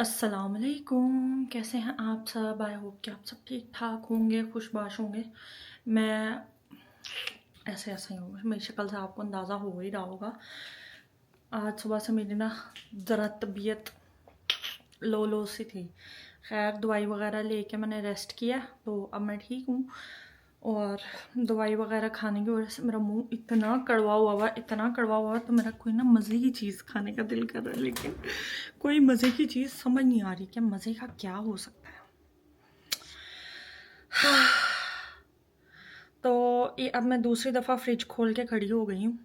अस्सलामुअलैकुम, कैसे हैं आप सब। आई होप कि आप सब ठीक ठाक होंगे, खुशबाश होंगे। मैं ऐसे ऐसे ही हूँ, मेरी शक्ल से आपको अंदाज़ा हो ही रहा होगा। आज सुबह से मेरी ना ज़रा तबीयत लो सी थी। खैर दवाई वगैरह लेके मैंने रेस्ट किया तो अब मैं ठीक हूँ। और दवाई वगैरह खाने की वजह से मेरा मुंह इतना कड़वा हुआ तो मेरा कोई ना मज़े की चीज़ खाने का दिल कर रहा है, लेकिन कोई मज़े की चीज़ समझ नहीं आ रही कि मज़े का क्या हो सकता है। तो ये अब मैं दूसरी दफ़ा फ्रिज खोल के खड़ी हो गई हूँ।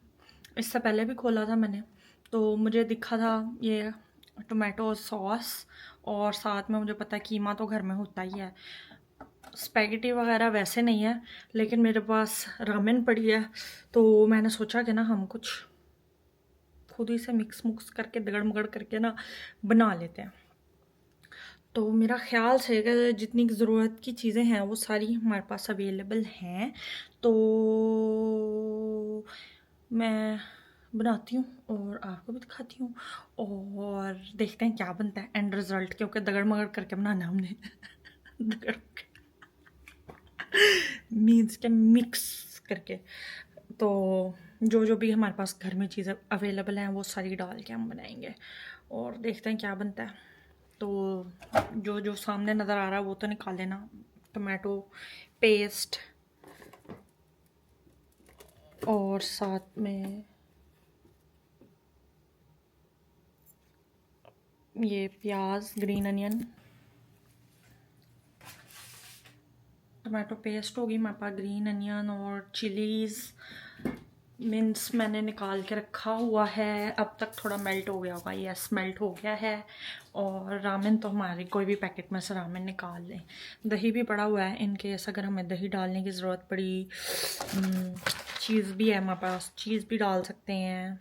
इससे पहले भी खोला था मैंने, तो मुझे दिखा था ये टोमेटो सॉस, और साथ में मुझे पता है कीमा तो घर में होता ही है। स्पैगेटी वगैरह वैसे नहीं है, लेकिन मेरे पास रामेन पड़ी है, तो मैंने सोचा कि ना हम कुछ खुद ही से मिक्स मुक्स करके दगड़ मगड़ करके ना बना लेते हैं। तो मेरा ख्याल से कि जितनी ज़रूरत की चीज़ें हैं वो सारी हमारे पास अवेलेबल हैं, तो मैं बनाती हूँ और आपको भी दिखाती हूँ और देखते हैं क्या बनता है एंड रिज़ल्ट, क्योंकि दगड़ मगड़ करके बनाना हमने दगड़ मीन्स के मिक्स करके। तो जो भी हमारे पास घर में चीज़ें अवेलेबल हैं वो सारी डाल के हम बनाएंगे और देखते हैं क्या बनता है। तो जो जो सामने नज़र आ रहा है वो तो निकाल लेना। टमाटो पेस्ट और साथ में ये प्याज, ग्रीन अनियन, टमाटो पेस्ट होगी हमारे पास, ग्रीन अनियन और चिलीज़ मिन्स मैंने निकाल के रखा हुआ है। अब तक थोड़ा मेल्ट हो गया होगा, यस मेल्ट हो गया है। और रामेन तो हमारे कोई भी पैकेट में से रामेन निकाल लें। दही भी पड़ा हुआ है इन केस अगर हमें दही डालने की ज़रूरत पड़ी। चीज़ भी है हमारे पास, चीज़ भी डाल सकते हैं।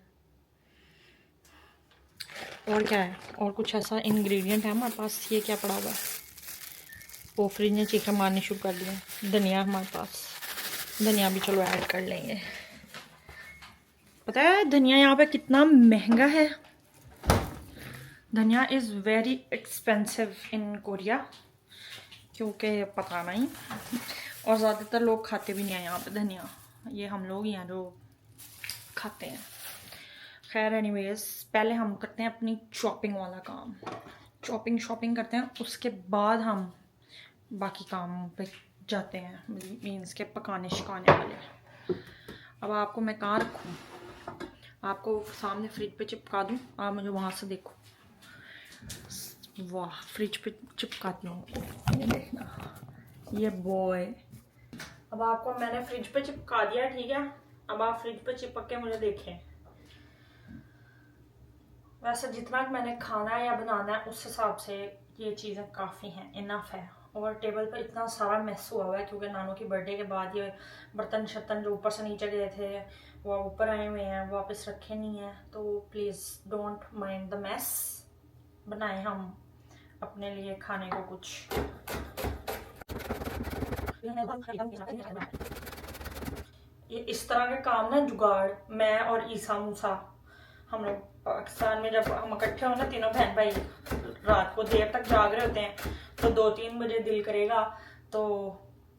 और क्या है, और कुछ ऐसा इंग्रेडिएंट है हमारे पास। ये क्या पड़ा हुआ है, वो फ्रिज ने चीखें मारनी शुरू कर दिया। धनिया हमारे पास, धनिया भी चलो ऐड कर लेंगे। पता है धनिया यहाँ पे कितना महंगा है। धनिया is very expensive in Korea, क्योंकि पता नहीं, और ज़्यादातर लोग खाते भी नहीं हैं यहाँ पे धनिया। ये हम लोग ही हैं जो खाते हैं। खैर एनीवेज, पहले हम करते हैं अपनी चॉपिंग वाला काम। चॉपिंग शॉपिंग करते हैं, उसके बाद हम बाकी काम पे जाते हैं, मीन्स के पकाने शकाने वाले। अब आपको मैं कहाँ रखूँ, आपको सामने फ्रिज पे चिपका दूँ, आप मुझे वहाँ से देखो। वाह, फ्रिज पे चिपकाती हूँ, ये देखना ये बॉय। अब आपको मैंने फ्रिज पे चिपका दिया, ठीक है। अब आप फ्रिज पे चिपक के मुझे देखें। वैसे जितना मैंने खाना है या बनाना है उस हिसाब से ये चीज़ें काफ़ी हैं, इनफ है। और टेबल पर इतना सारा मेस हुआ हुआ है क्योंकि नानू की बर्थडे के बाद ये बर्तन शर्तन जो ऊपर से नीचे गए थे वो ऊपर आए हुए हैं, वापस रखे नहीं हैं। तो please don't mind the mess. बनाए हम अपने लिए खाने को कुछ। ये इस तरह के काम ना जुगाड़, मैं और ईसा मूसा, हम लोग पाकिस्तान में जब हम इकट्ठे हो ना तीनों बहन भाई, रात को देर तक जाग रहे होते हैं, तो 2-3 बजे दिल करेगा तो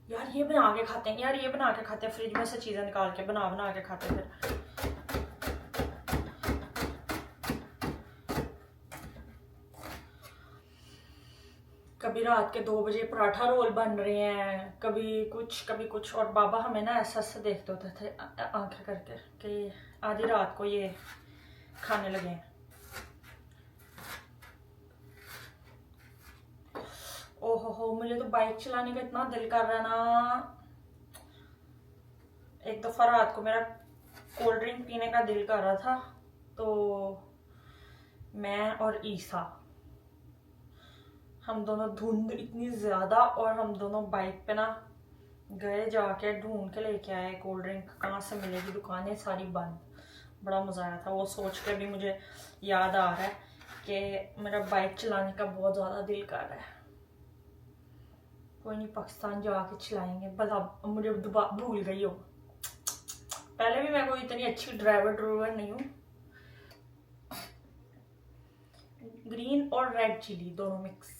यार ये बना के खाते हैं, यार ये बना के खाते हैं, फ्रिज में से चीज़ें निकाल के बना के खाते हैं। फिर कभी रात के 2 बजे पराठा रोल बन रहे हैं, कभी कुछ। और बाबा हमें ना ऐसा ऐसा देखते होते थे आंखें करके कि आधी रात को ये खाने लगे हैं। ओहो, मुझे तो बाइक चलाने का इतना दिल कर रहा ना। एक दफ़ा रात को मेरा कोल्ड ड्रिंक पीने का दिल कर रहा था, तो मैं और ईसा, हम दोनों, धुंध इतनी ज़्यादा, और हम दोनों बाइक पे ना गए, जाके ढूंढ के लेके आए कोल्ड ड्रिंक। कहाँ से मिलेगी, दुकानें सारी बंद। बड़ा मज़ा आया था, वो सोच के भी मुझे याद आ रहा है कि मेरा बाइक चलाने का बहुत ज़्यादा दिल कर रहा है। कोई नहीं, पाकिस्तान जाके चलाएंगे, बस अब मुझे भूल गई हो। पहले भी मैं कोई इतनी अच्छी ड्राइवर नहीं हूँ। ग्रीन और रेड चिली दोनों मिक्स।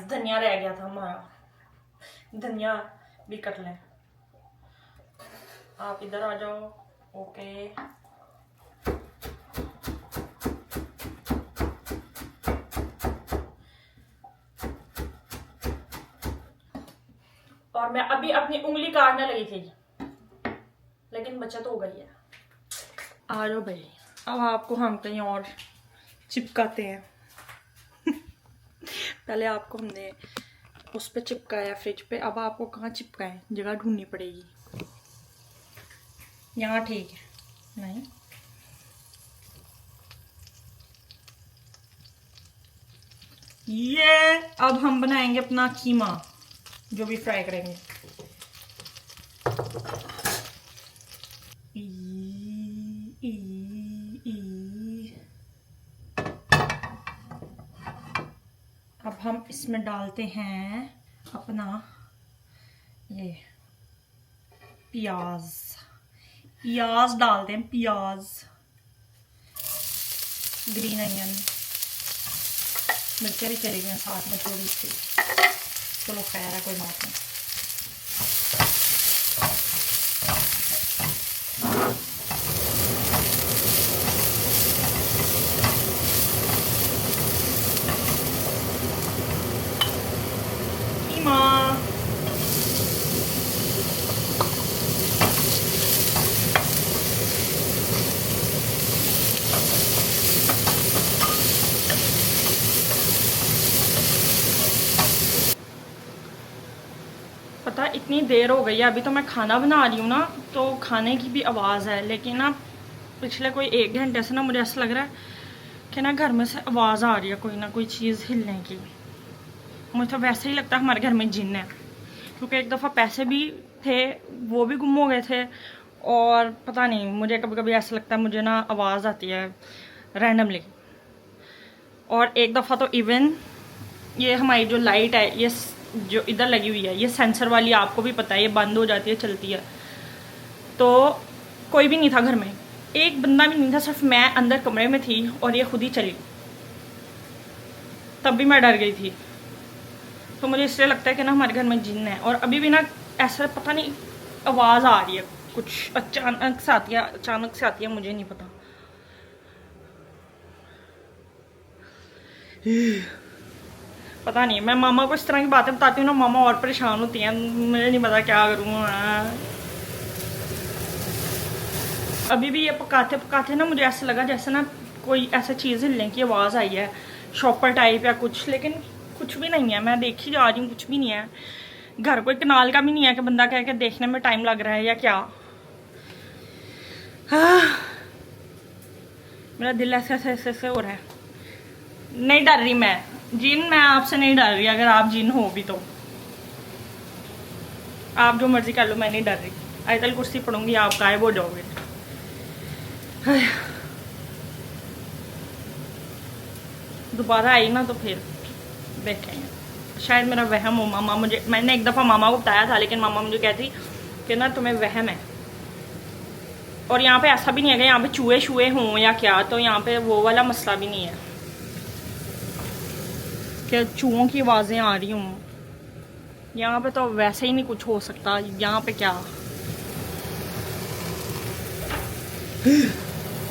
धनिया रह गया था हमारा, धनिया भी कट लें। आप इधर आ जाओ। ओके, और मैं अभी अपनी उंगली काटने लगी थी, लेकिन बचत हो गई है। आ जाओ भाई, अब आपको हम कहीं और चिपकाते हैं। पहले आपको हमने उस पे चिपकाया फ्रिज पे, अब आपको कहाँ चिपकाएं, जगह ढूंढनी पड़ेगी। यहाँ ठीक है? नहीं, ये अब हम बनाएंगे अपना कीमा, जो भी फ्राई करेंगे। अब हम इसमें डालते हैं अपना ये प्याज, प्याज डालते हैं, प्याज, ग्रीन अनियन, मिर्चें भी चली गई साथ में थोड़ी सी, चलो खैर है, कोई बात नहीं। पता इतनी देर हो गई है, अभी तो मैं खाना बना रही हूँ ना, तो खाने की भी आवाज़ है, लेकिन ना पिछले कोई 1 घंटे से ना मुझे ऐसा लग रहा है कि ना घर में से आवाज़ आ रही है कोई ना कोई चीज़ हिलने की। मुझे तो वैसे ही लगता है हमारे घर में जिन्न है, क्योंकि एक दफ़ा पैसे भी थे वो भी गुम हो गए थे, और पता नहीं मुझे कभी कभी ऐसा लगता है मुझे ना आवाज़ आती है रैंडमली। और एक दफ़ा तो इवन ये हमारी जो लाइट है, ये जो इधर लगी हुई है, ये सेंसर वाली, आपको भी पता है, ये बंद हो जाती है, चलती है। तो कोई भी नहीं था घर में, एक बंदा भी नहीं था, सिर्फ मैं अंदर कमरे में थी और ये खुद ही चली। तब भी मैं डर गई थी। तो मुझे इसलिए लगता है कि ना हमारे घर में जिन्न है। और अभी भी ना ऐसा पता नहीं आवाज़ आ रही है, कुछ अचानक से आती है, अचानक से आती है, मुझे नहीं पता। पता नहीं, मैं मामा को इस तरह की बातें बताती हूँ ना, मामा और परेशान होती हैं, मुझे नहीं पता क्या करूँ। अभी भी ये पकाते पकाते ना मुझे ऐसा लगा जैसे ना कोई ऐसा चीज़ हिलने की आवाज़ आई है, शॉपर टाइप या कुछ, लेकिन कुछ भी नहीं है। मैं देखी जा रही हूँ, कुछ भी नहीं है। घर कोई कनाल का भी नहीं है कि बंदा कह के देखने में टाइम लग रहा है या क्या। मेरा दिल ऐसे ऐसे ऐसे हो रहा है। नहीं डर रही मैं जिन, मैं आपसे नहीं डर रही। अगर आप जिन हो भी तो आप जो मर्जी कर लो, मैं नहीं डर रही। आयतल कुर्सी पढ़ूंगी, आप गायब हो जाओगे। दोबारा आई ना तो फिर देखेंगे। शायद मेरा वहम हो। मामा मुझे, मैंने एक दफ़ा मामा को बताया था, लेकिन मामा मुझे कहती कि ना तुम्हें वहम है। और यहाँ पे ऐसा भी नहीं है कि यहाँ पे चूहे शूहे हों या क्या, तो यहाँ पे वो वाला मसला भी नहीं है कि चूहों की आवाज़ें आ रही हूँ। यहाँ पे तो वैसे ही नहीं कुछ हो सकता। यहाँ पे क्या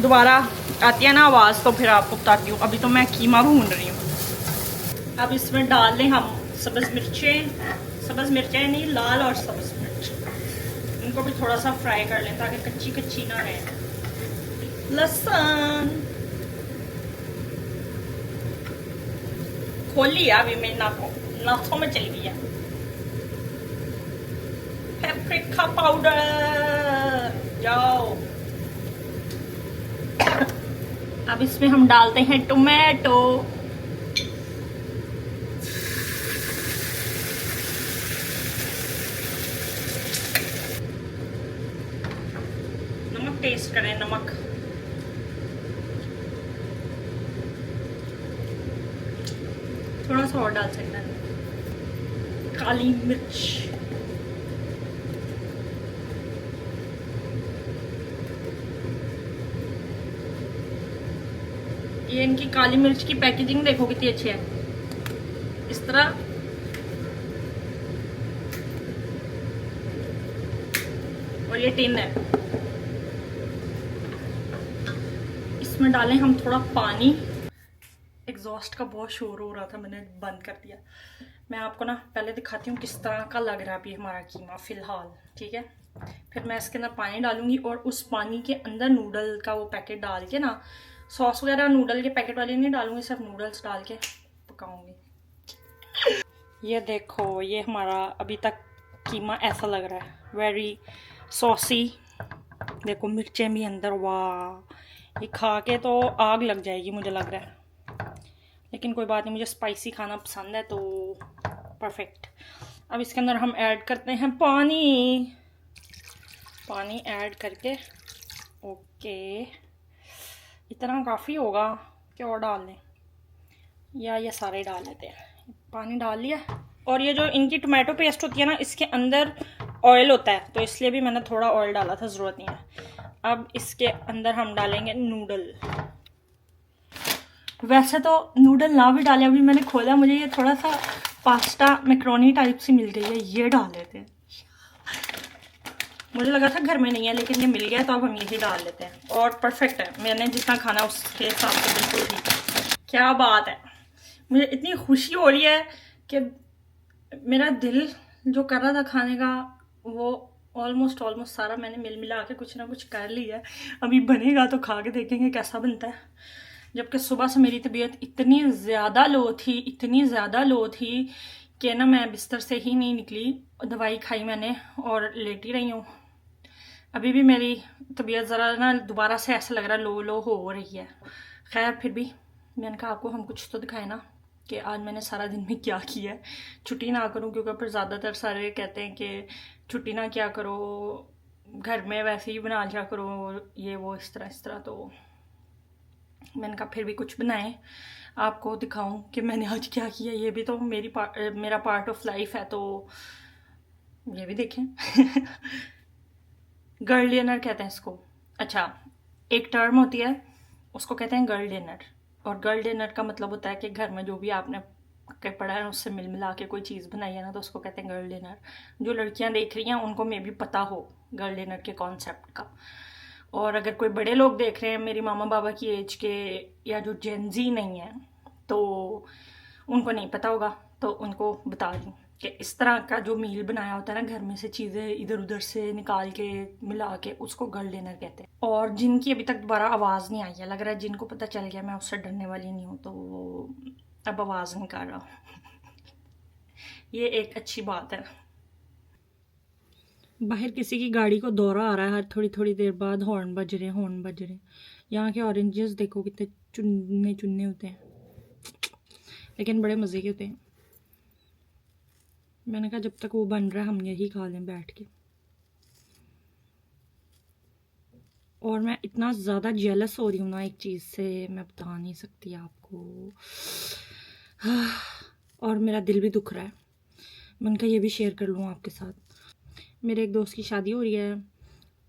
दोबारा आती है ना आवाज़, तो फिर आपको बताती हूँ। अभी तो मैं कीमा भून रही हूँ। अब इसमें डाल दें हम सब्ज़ मिर्चें, सब्ज़ मिर्चें नहीं, लाल और सब्ज़ मिर्च, इनको भी थोड़ा सा फ्राई कर लें ताकि कच्ची कच्ची ना रहे। लहसुन खोल लिया अभी मेरी नाकों में चली गई है। पेपरिका पाउडर जाओ। अब इसमें हम डालते हैं टोमेटो। नमक टेस्ट करें, नमक थोड़ा सा और डाल सकते हैं, काली मिर्च। ये इनकी काली मिर्च की पैकेजिंग देखो कितनी अच्छी है, इस तरह। और ये टिन है, इसमें डालें हम थोड़ा पानी। एग्जॉस्ट का बहुत शोर हो रहा था, मैंने बंद कर दिया। मैं आपको ना पहले दिखाती हूँ किस तरह का लग रहा है अभी हमारा कीमा फिलहाल, ठीक है। फिर मैं इसके अंदर पानी डालूंगी और उस पानी के अंदर नूडल का वो पैकेट डाल के ना, सॉस वगैरह नूडल के पैकेट वाले नहीं डालूंगी, सिर्फ नूडल्स डाल के पकाऊंगी। ये देखो, ये हमारा अभी तक कीमा ऐसा लग रहा है, वेरी सॉसी। देखो मिर्चें भी अंदर, वाह, ये खा के तो आग लग जाएगी मुझे लग रहा है, लेकिन कोई बात नहीं, मुझे स्पाइसी खाना पसंद है तो परफेक्ट। अब इसके अंदर हम ऐड करते हैं पानी। पानी ऐड करके, ओके, इतना काफ़ी होगा कि और डाल लें, या ये सारे डाल लेते हैं। पानी डाल लिया। और ये जो इनकी टोमेटो पेस्ट होती है ना, इसके अंदर ऑयल होता है, तो इसलिए भी मैंने थोड़ा ऑयल डाला था, ज़रूरत नहीं है। अब इसके अंदर हम डालेंगे नूडल। वैसे तो नूडल ना भी डालें, अभी मैंने खोला, मुझे ये थोड़ा सा पास्ता मैक्रोनी टाइप सी मिल गई है, ये डाल लेते हैं। मुझे लगा था घर में नहीं है, लेकिन ये मिल गया तो अब हम यही डाल लेते हैं, और परफेक्ट है, मैंने जितना खाना उसके हिसाब से बिल्कुल ठीक है। क्या बात है, मुझे इतनी खुशी हो रही है कि मेरा दिल जो कर रहा था खाने का, वो ऑलमोस्ट सारा मैंने मिल मिला के कुछ ना कुछ कर लिया है। अभी बनेगा तो खा के देखेंगे कैसा बनता है। जबकि सुबह से मेरी तबीयत इतनी ज़्यादा लो थी, इतनी ज़्यादा लो थी कि ना मैं बिस्तर से ही नहीं निकली। दवाई खाई मैंने और लेटी रही हूँ। अभी भी मेरी तबीयत ज़रा ना दोबारा से ऐसा लग रहा है, लो लो हो रही है। खैर फिर भी मैंने कहा आपको हम कुछ तो दिखाए ना कि आज मैंने सारा दिन में क्या किया है। छुट्टी ना करूं, क्योंकि फिर ज़्यादातर सारे कहते हैं कि छुट्टी ना क्या करो, घर में वैसे ही बना लिया करो, ये वो इस तरह। तो मैंने कहा फिर भी कुछ बनाएं, आपको दिखाऊं कि मैंने आज क्या किया। ये भी तो मेरा पार्ट ऑफ लाइफ है, तो ये भी देखें। गर्ल डिनर कहते हैं इसको। अच्छा, एक टर्म होती है, उसको कहते हैं गर्ल डिनर। और गर्ल डिनर का मतलब होता है कि घर में जो भी आपने पढ़ा है उससे मिल मिला के कोई चीज़ बनाई है ना, तो उसको कहते हैं गर्ल डिनर। जो लड़कियां देख रही हैं उनको मे भी पता हो गर्ल डिनर के कॉन्सेप्ट का। और अगर कोई बड़े लोग देख रहे हैं मेरी मामा बाबा की एज के, या जो जेनजी नहीं है, तो उनको नहीं पता होगा, तो उनको बता दूँ कि इस तरह का जो मील बनाया होता है ना, घर में से चीज़ें इधर उधर से निकाल के मिला के, उसको गर्ल डिनर कहते हैं। और जिनकी अभी तक दोबारा आवाज़ नहीं आई है, लग रहा है जिनको पता चल गया मैं उससे डरने वाली नहीं हूँ, तो वो अब आवाज़ नहीं कर रहा। ये एक अच्छी बात है। बाहर किसी की गाड़ी को दौरा आ रहा है, हर थोड़ी थोड़ी देर बाद हॉर्न बज रहे। यहाँ के ऑरेंजेस देखो कितने चुन्ने चुन्ने होते हैं, लेकिन बड़े मज़े के होते हैं। मैंने कहा जब तक वो बन रहा है हम यही खा लें बैठ के। और मैं इतना ज़्यादा जेलस हो रही हूँ ना एक चीज़ से, मैं बता नहीं सकती आपको। और मेरा दिल भी दुख रहा है, मैंने कहा ये भी शेयर कर लूँ आपके साथ। मेरे एक दोस्त की शादी हो रही है,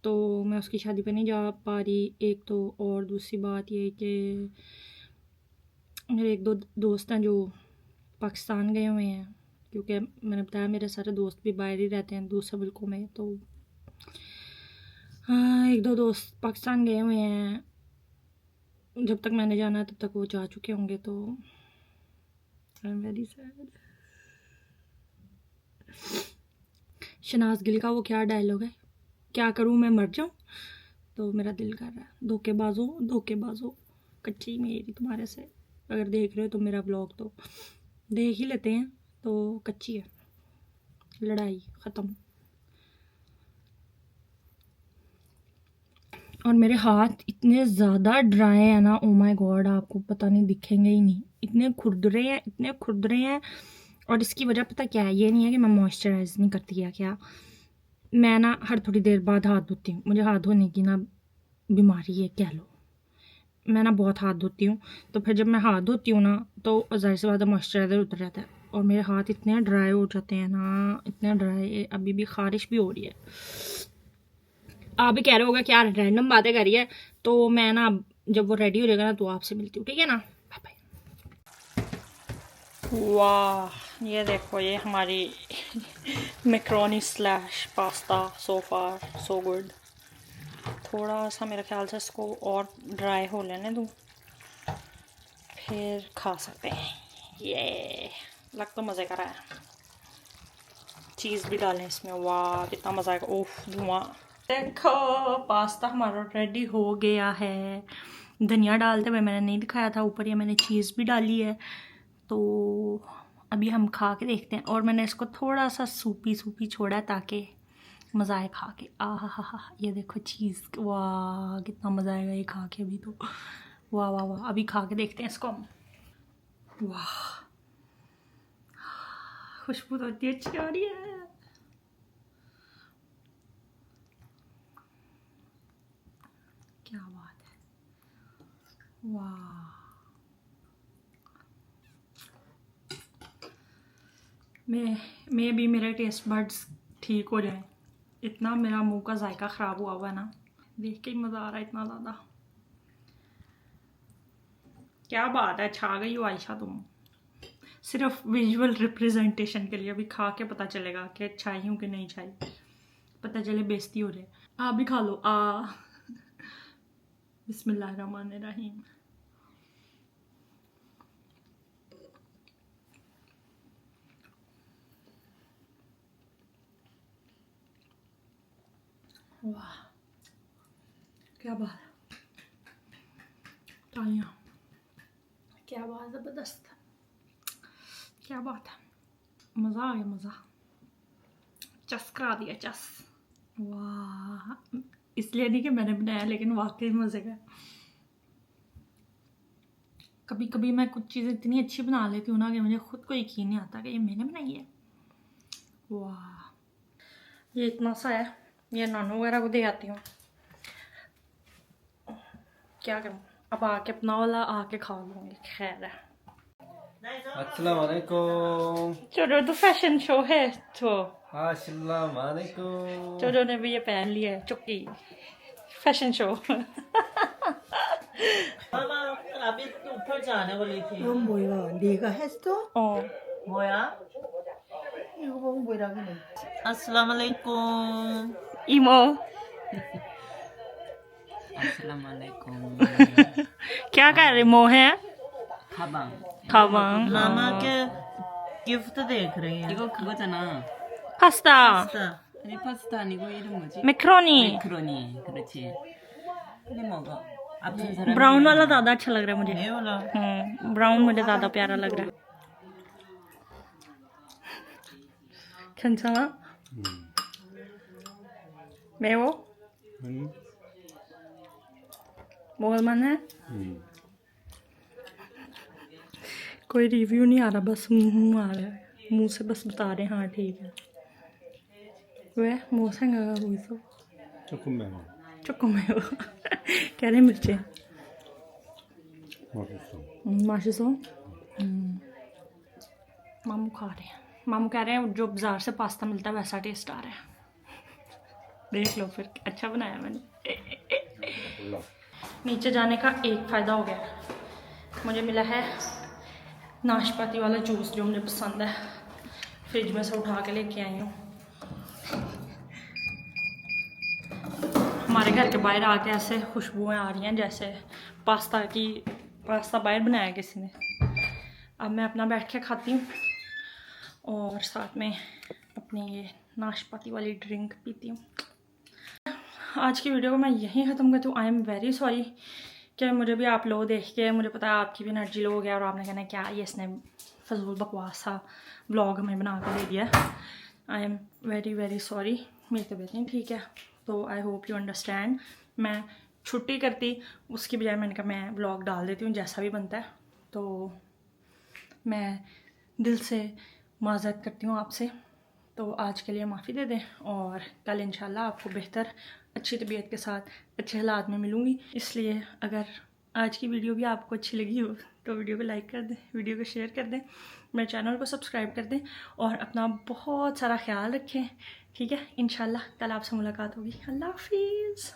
तो मैं उसकी शादी पे नहीं जा पा रही, एक तो। और दूसरी बात ये कि मेरे एक दो दोस्त हैं जो पाकिस्तान गए हुए हैं, क्योंकि मैंने बताया मेरे सारे दोस्त भी बाहर ही रहते हैं दूसरे मुल्कों में, तो हाँ, एक दो दोस्त पाकिस्तान गए हुए हैं। जब तक मैंने जाना है तब तक वो जा चुके होंगे, तो I am very sad. Shahnaz Gill का वो क्या डायलॉग है, क्या करूँ मैं मर जाऊँ, तो मेरा दिल कर रहा है धोखेबाजों, कच्ची मेरी तुम्हारे से। अगर देख रहे हो तो मेरा ब्लॉग तो देख ही लेते हैं, तो कच्ची है, लड़ाई ख़त्म। और मेरे हाथ इतने ज़्यादा ड्राई है ना, ओ माय गॉड, आपको पता नहीं, दिखेंगे ही नहीं, इतने खुरदरे हैं। और इसकी वजह पता क्या है, ये नहीं है कि मैं मॉइस्चराइज नहीं करती या क्या, मैं ना हर थोड़ी देर बाद हाथ धोती हूँ, मुझे हाथ धोने की ना बीमारी है कह लो। मैं ना बहुत हाथ धोती हूँ, तो फिर जब मैं हाथ धोती हूँ ना तो ज़ाहिर सी बात है मॉइस्चराइज़र उतर जाता है और मेरे हाथ इतने ड्राई हो जाते हैं ना, इतने ड्राई। अभी भी ख़ारिश भी हो रही है। आप भी कह रहे होगा क्या रैंडम बातें करी है। तो मैं ना जब वो रेडी हो जाएगा ना तो आपसे मिलती हूँ, ठीक है ना। Bye bye. वाह, ये देखो, ये हमारी macaroni slash pasta, so far so good. थोड़ा सा मेरे ख्याल से इसको और ड्राई हो लेने दूँ, फिर खा सकते हैं। ये लग तो मज़े का रहा है। चीज़ भी डालें इसमें, वाह कितना मज़ा आएगा। ओह धुआं। देखो पास्ता हमारा रेडी हो गया है। धनिया डालते हुए मैंने नहीं दिखाया था, ऊपर ये मैंने चीज़ भी डाली है। तो अभी हम खा के देखते हैं। और मैंने इसको थोड़ा सा सूपी सूपी छोड़ा ताकि मज़ा आए खा के। आहा हा हा, ये देखो चीज़, वाह कितना मज़ा आएगा ये खा के अभी तो। वाह वाह वाह, अभी खा के देखते हैं इसको हम। वाह खुशबू तो इतनी अच्छी आ रही है। क्या बात है, वाह। मैं भी मेरे टेस्ट बड्स ठीक हो जाए, इतना मेरा मुंह का जायका ख़राब हुआ है ना, देख के ही मज़ा आ रहा है इतना ज़्यादा। क्या बात है, छा गई हो आयशा तुम। सिर्फ विजुअल रिप्रेजेंटेशन के लिए, अभी खा के पता चलेगा कि छाई हूँ कि नहीं छाई, पता चले बेइज्जती हो जाए। आप भी खा लो। बिस्मिल्लाहिर्रहमानिर्रहीम। वाह क्या बात है, तालियां, क्या बात, ज़बरदस्त, क्या बात है, मज़ा आ गया, मज़ा, चस करा दिया चस। वाह, इसलिए नहीं कि मैंने बनाया, लेकिन वाकई मज़े का। कभी कभी मैं कुछ चीज़ें इतनी अच्छी बना लेती हूँ ना कि मुझे खुद को यकीन नहीं आता कि ये मैंने बनाई है। वाह, ये इतना सा है, ये नानू वगैरह को दे आती हूँ। क्या करूँ, अब आके अपना वाला आके खा लूँगी। खैर है, अस्सलाम वालेकुम। चलो तो फैशन शो है तो अस्सलाम वालेकुम। चलो ने भी ये पहन लिया है चुक्की, फैशन शो। मामा अभी तो ऊपर जाने वाली थी। 뭐야? 네가 했어? 뭐야? 이거 보면 뭐라 그래? अस्सलाम वालेकुम। इमो अस्सलाम वालेकुम। क्या कर रहे मोह है खाबांग। खावांग मामा के गिफ्ट देख रही है। 이거 그거잖아. पास्ता 아니 파스타 아니고 이름 뭐지? मैक्रोनी। 매크로니. 그렇지. 빨리 먹어. 아픈 사람. ब्राउन वाला ज़्यादा अच्छा लग रहा है मुझे। ये वाला ब्राउन मुझे ज़्यादा प्यारा लग रहा है। 괜찮아? 매워? 먹을만해? कोई रिव्यू नहीं आ रहा, बस मुंह आ रहा है, मुंह से बस बता रहे हैं हाँ ठीक है। 왜 뭐 생각하고 있어? 조금 매워. 조금 매워. क्या मिर्ची 맛있어. 맛있어? मामू खा रहे हैं, मामू कह रहे हैं जो बाजार से पास्ता मिलता है वैसा टेस्ट आ रहा है। देख लो फिर, अच्छा बनाया मैंने। नीचे जाने का एक फ़ायदा हो गया, मुझे मिला है नाशपाती वाला जूस जो मुझे पसंद है, फ्रिज में से उठा के लेके आई हूँ। हमारे घर के बाहर आके ऐसे खुशबुएं आ रही हैं जैसे पास्ता बाहर बनाया किसी ने। अब मैं अपना बैठ के खाती हूँ और साथ में अपनी ये नाशपाती वाली ड्रिंक पीती हूँ। आज की वीडियो को मैं यहीं ख़त्म करती हूँ। आई एम वेरी सॉरी कि मुझे भी आप लोग देख के, मुझे पता है आपकी भी एनर्जी लो हो गया और आपने कहना क्या ये इसने फजूल बकवास सा व्लॉग हमें बना कर दे दिया। I am very very sorry, मेरी तबीयत नहीं ठीक है, तो आई होप यू अंडरस्टैंड। मैं छुट्टी करती उसकी बजाय मैंने कहा मैं व्लॉग डाल देती हूँ जैसा भी बनता है। तो मैं दिल से माज़रत करती हूँ आपसे, तो आज के लिए माफ़ी दे दें और कल इंशाल्लाह आपको बेहतर अच्छी तबीयत के साथ अच्छे हालात में मिलूँगी। इसलिए अगर आज की वीडियो भी आपको अच्छी लगी हो तो वीडियो को लाइक कर दें, वीडियो को शेयर कर दें, मेरे चैनल को सब्सक्राइब कर दें और अपना बहुत सारा ख्याल रखें। ठीक है, इंशाल्लाह कल आपसे मुलाकात होगी। अल्लाह हाफिज़।